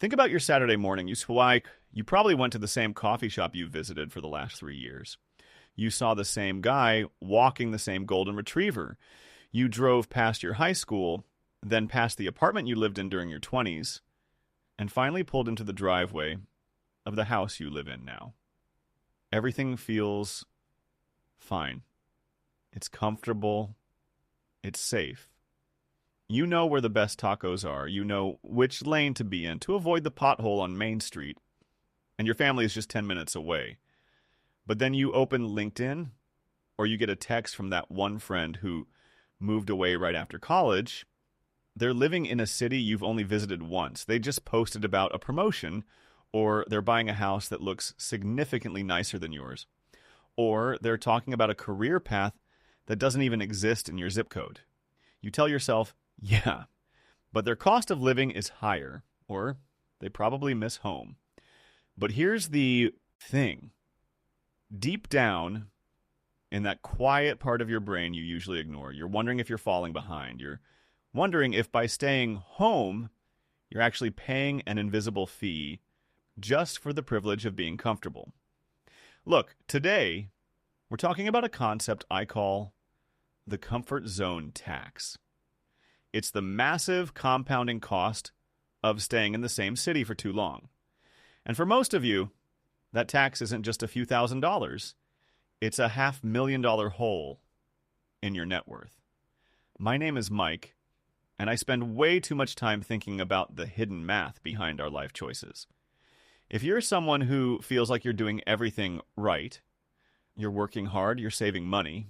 Think about your Saturday morning. You probably went to the same coffee shop you visited for the last 3 years. You saw the same guy walking the same golden retriever. You drove past your high school, then past the apartment you lived in during your 20s, and finally pulled into the driveway of the house you live in now. Everything feels fine. It's comfortable. It's safe. You know where the best tacos are. You know which lane to be in to avoid the pothole on Main Street. And your family is just 10 minutes away. But then you open LinkedIn, or you get a text from that one friend who moved away right after college. They're living in a city you've only visited once. They just posted about a promotion, or they're buying a house that looks significantly nicer than yours. Or they're talking about a career path that doesn't even exist in your zip code. You tell yourself, yeah, but their cost of living is higher, or they probably miss home. But here's the thing. Deep down, in that quiet part of your brain you usually ignore, you're wondering if you're falling behind. You're wondering if by staying home, you're actually paying an invisible fee just for the privilege of being comfortable. Look, today, we're talking about a concept I call the comfort zone tax. It's the massive compounding cost of staying in the same city for too long. And for most of you, that tax isn't just a few $1,000s. It's a $500,000 hole in your net worth. My name is Mike, and I spend way too much time thinking about the hidden math behind our life choices. If you're someone who feels like you're doing everything right, you're working hard, you're saving money,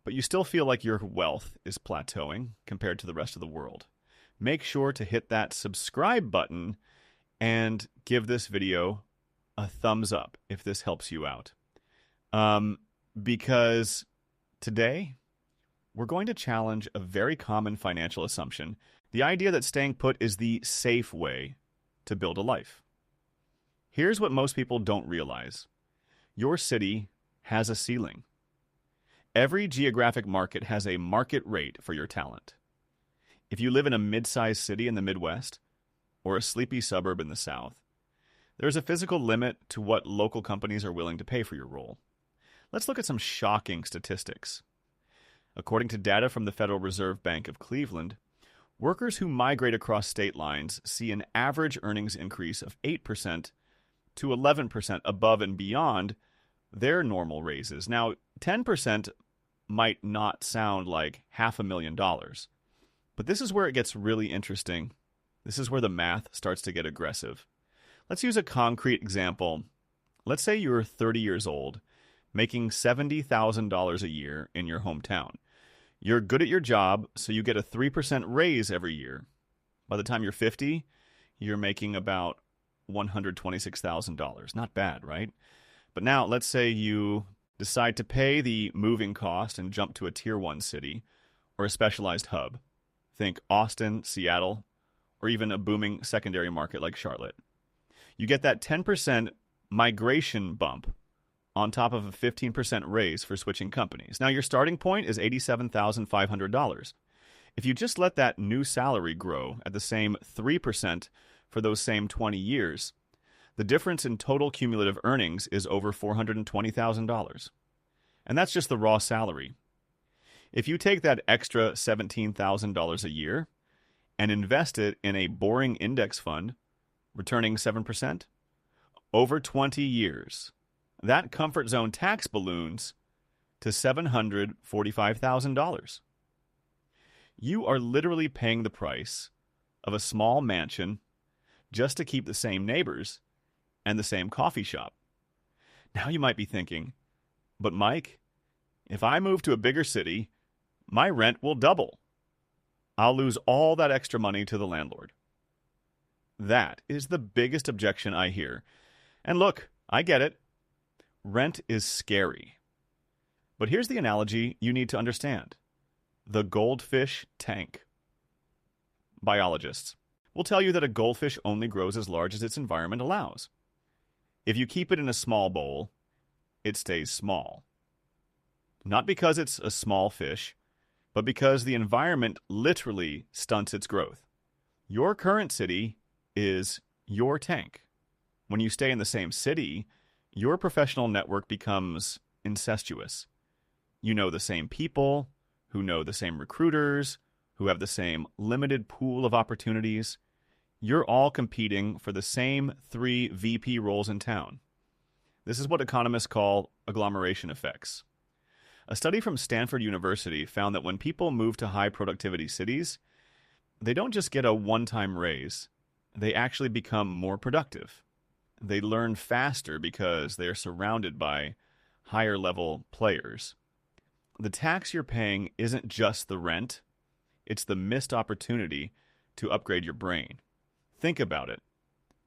but you still feel like your wealth is plateauing compared to the rest of the world, make sure to hit that subscribe button and give this video a thumbs up if this helps you out. Because today, we're going to challenge a very common financial assumption, the idea that staying put is the safe way to build a life. Here's what most people don't realize. Your city has a ceiling. Every geographic market has a market rate for your talent. If you live in a mid-sized city in the Midwest or a sleepy suburb in the South, there's a physical limit to what local companies are willing to pay for your role. Let's look at some shocking statistics. According to data from the Federal Reserve Bank of Cleveland, workers who migrate across state lines see an average earnings increase of 8% to 11% above and beyond their normal raises. Now, 10% might not sound like $500,000, but this is where it gets really interesting. This is where the math starts to get aggressive. Let's use a concrete example. Let's say you're 30 years old, making $70,000 a year in your hometown. You're good at your job, so you get a 3% raise every year. By the time you're 50, you're making about $126,000. Not bad, right? But now, let's say you decide to pay the moving cost and jump to a Tier 1 city or a specialized hub. Think Austin, Seattle, or even a booming secondary market like Charlotte. You get that 10% migration bump on top of a 15% raise for switching companies. Now, your starting point is $87,500. If you just let that new salary grow at the same 3% for those same 20 years, the difference in total cumulative earnings is over $420,000. And that's just the raw salary. If you take that extra $17,000 a year and invest it in a boring index fund, returning 7%, over 20 years, that comfort zone tax balloons to $745,000. You are literally paying the price of a small mansion just to keep the same neighbors and the same coffee shop. Now you might be thinking, but Mike, if I move to a bigger city, my rent will double. I'll lose all that extra money to the landlord. That is the biggest objection I hear. And look, I get it. Rent is scary. But here's the analogy you need to understand. The goldfish tank. Biologists will tell you that a goldfish only grows as large as its environment allows. If you keep it in a small bowl, it stays small. Not because it's a small fish, but because the environment literally stunts its growth. Your current city is your tank. When you stay in the same city, your professional network becomes incestuous. You know the same people, who know the same recruiters, who have the same limited pool of opportunities. You're all competing for the same 3 VP roles in town. This is what economists call agglomeration effects. A study from Stanford University found that when people move to high productivity cities, they don't just get a one-time raise, they actually become more productive. They learn faster because they're surrounded by higher level players. The tax you're paying isn't just the rent, it's the missed opportunity to upgrade your brain. Think about it.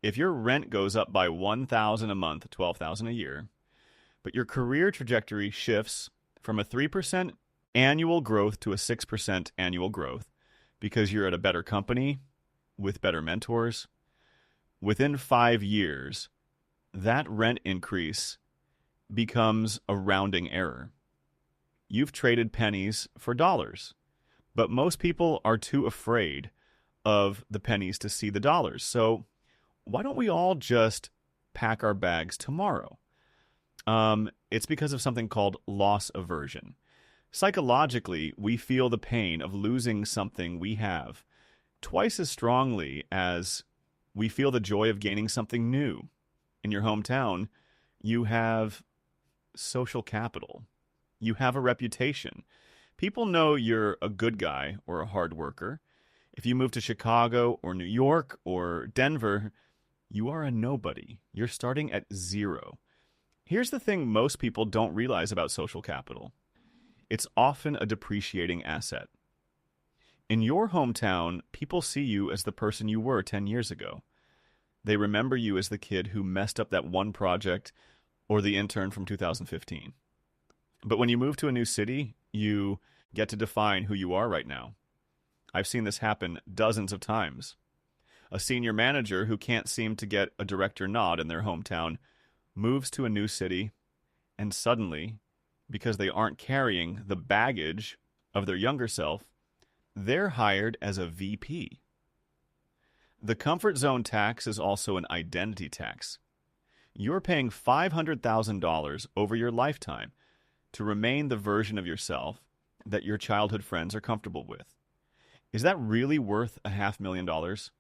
If your rent goes up by $1,000 a month, $12,000 a year, but your career trajectory shifts from a 3% annual growth to a 6% annual growth because you're at a better company with better mentors, within 5 years, that rent increase becomes a rounding error. You've traded pennies for dollars, but most people are too afraid of the pennies to see the dollars. So why don't we all just pack our bags tomorrow? It's because of something called loss aversion. Psychologically, we feel the pain of losing something we have twice as strongly as we feel the joy of gaining something new. In your hometown, you have social capital. You have a reputation. People know you're a good guy or a hard worker. If you move to Chicago or New York or Denver, you are a nobody. You're starting at 0. Here's the thing most people don't realize about social capital. It's often a depreciating asset. In your hometown, people see you as the person you were 10 years ago. They remember you as the kid who messed up that one project or the intern from 2015. But when you move to a new city, you get to define who you are right now. I've seen this happen dozens of times. A senior manager who can't seem to get a director nod in their hometown moves to a new city, and suddenly, because they aren't carrying the baggage of their younger self, they're hired as a VP. The comfort zone tax is also an identity tax. You're paying $500,000 over your lifetime to remain the version of yourself that your childhood friends are comfortable with. Is that really worth $500,000?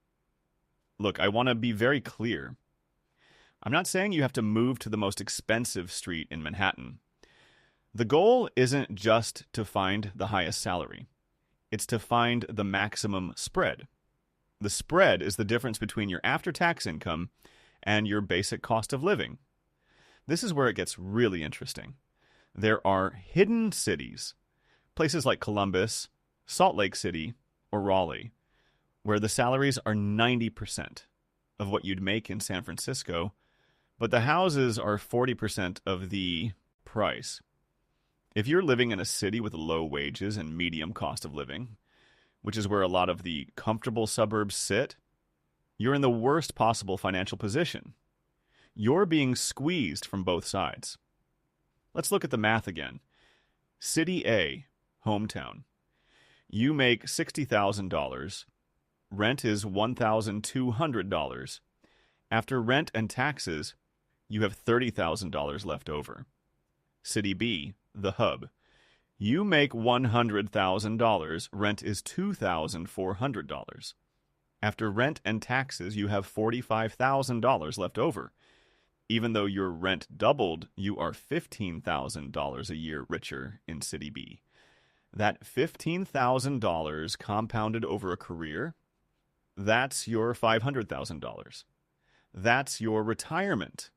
Look, I want to be very clear. I'm not saying you have to move to the most expensive street in Manhattan. The goal isn't just to find the highest salary. It's to find the maximum spread. The spread is the difference between your after-tax income and your basic cost of living. This is where it gets really interesting. There are hidden cities, places like Columbus, Salt Lake City, or Raleigh, where the salaries are 90% of what you'd make in San Francisco, but the houses are 40% of the price. If you're living in a city with low wages and medium cost of living, which is where a lot of the comfortable suburbs sit, you're in the worst possible financial position. You're being squeezed from both sides. Let's look at the math again. City A, hometown. You make $60,000. Rent is $1,200. After rent and taxes, you have $30,000 left over. City B, the hub. You make $100,000. Rent is $2,400. After rent and taxes, you have $45,000 left over. Even though your rent doubled, you are $15,000 a year richer in City B. That $15,000 compounded over a career, that's your $500,000. That's your retirement.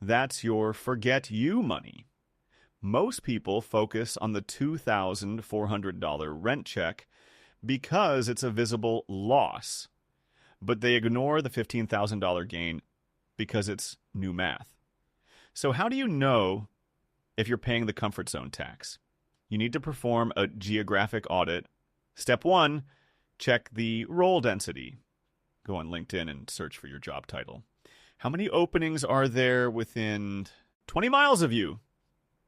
That's your forget you money. Most people focus on the $2,400 rent check because it's a visible loss, but they ignore the $15,000 gain because it's new math. So how do you know if you're paying the comfort zone tax? You need to perform a geographic audit. Step 1, check the role density. Go on LinkedIn and search for your job title. How many openings are there within 20 miles of you?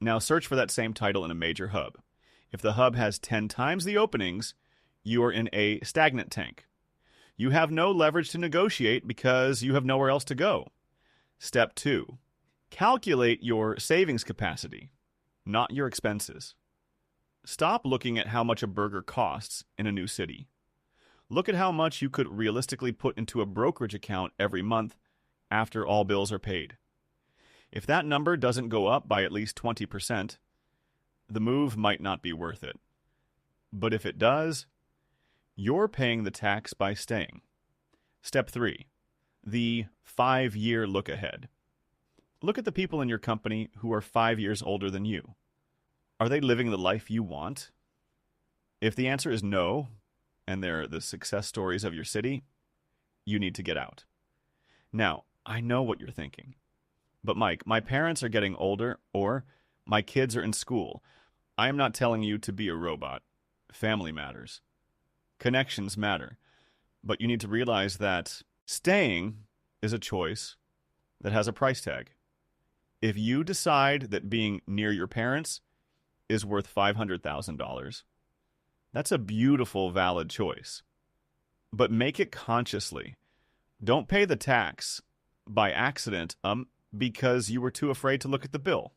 Now search for that same title in a major hub. If the hub has 10 times the openings, you are in a stagnant tank. You have no leverage to negotiate because you have nowhere else to go. Step 2. Calculate your savings capacity, not your expenses. Stop looking at how much a burger costs in a new city. Look at how much you could realistically put into a brokerage account every month after all bills are paid. If that number doesn't go up by at least 20%, the move might not be worth it. But if it does, you're paying the tax by staying. Step 3. The 5-year look ahead. Look at the people in your company who are 5 years older than you. Are they living the life you want? If the answer is no, and they're the success stories of your city, you need to get out. Now, I know what you're thinking. But Mike, my parents are getting older, or my kids are in school. I am not telling you to be a robot. Family matters. Connections matter. But you need to realize that staying is a choice that has a price tag. If you decide that being near your parents is worth $500,000, that's a beautiful, valid choice. But make it consciously. Don't pay the tax by accident because you were too afraid to look at the bill.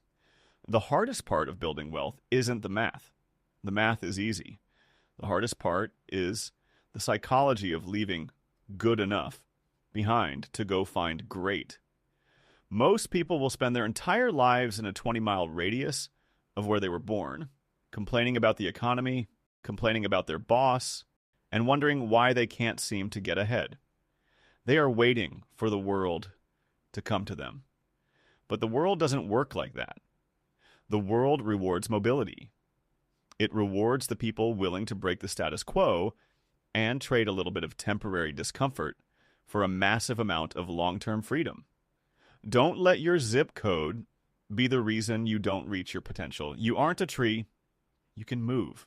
The hardest part of building wealth isn't the math. The math is easy. The hardest part is the psychology of leaving good enough behind to go find great. Most people will spend their entire lives in a 20-mile radius of where they were born, complaining about the economy, complaining about their boss, and wondering why they can't seem to get ahead. They are waiting for the world to come to them. But the world doesn't work like that. The world rewards mobility. It rewards the people willing to break the status quo and trade a little bit of temporary discomfort for a massive amount of long-term freedom. Don't let your zip code be the reason you don't reach your potential. You aren't a tree. You can move.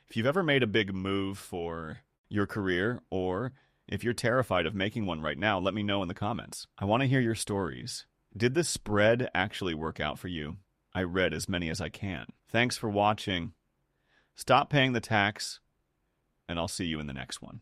If you've ever made a big move for your career, or if you're terrified of making one right now, let me know in the comments. I want to hear your stories. Did the spread actually work out for you? I read as many as I can. Thanks for watching. Stop paying the tax, and I'll see you in the next one.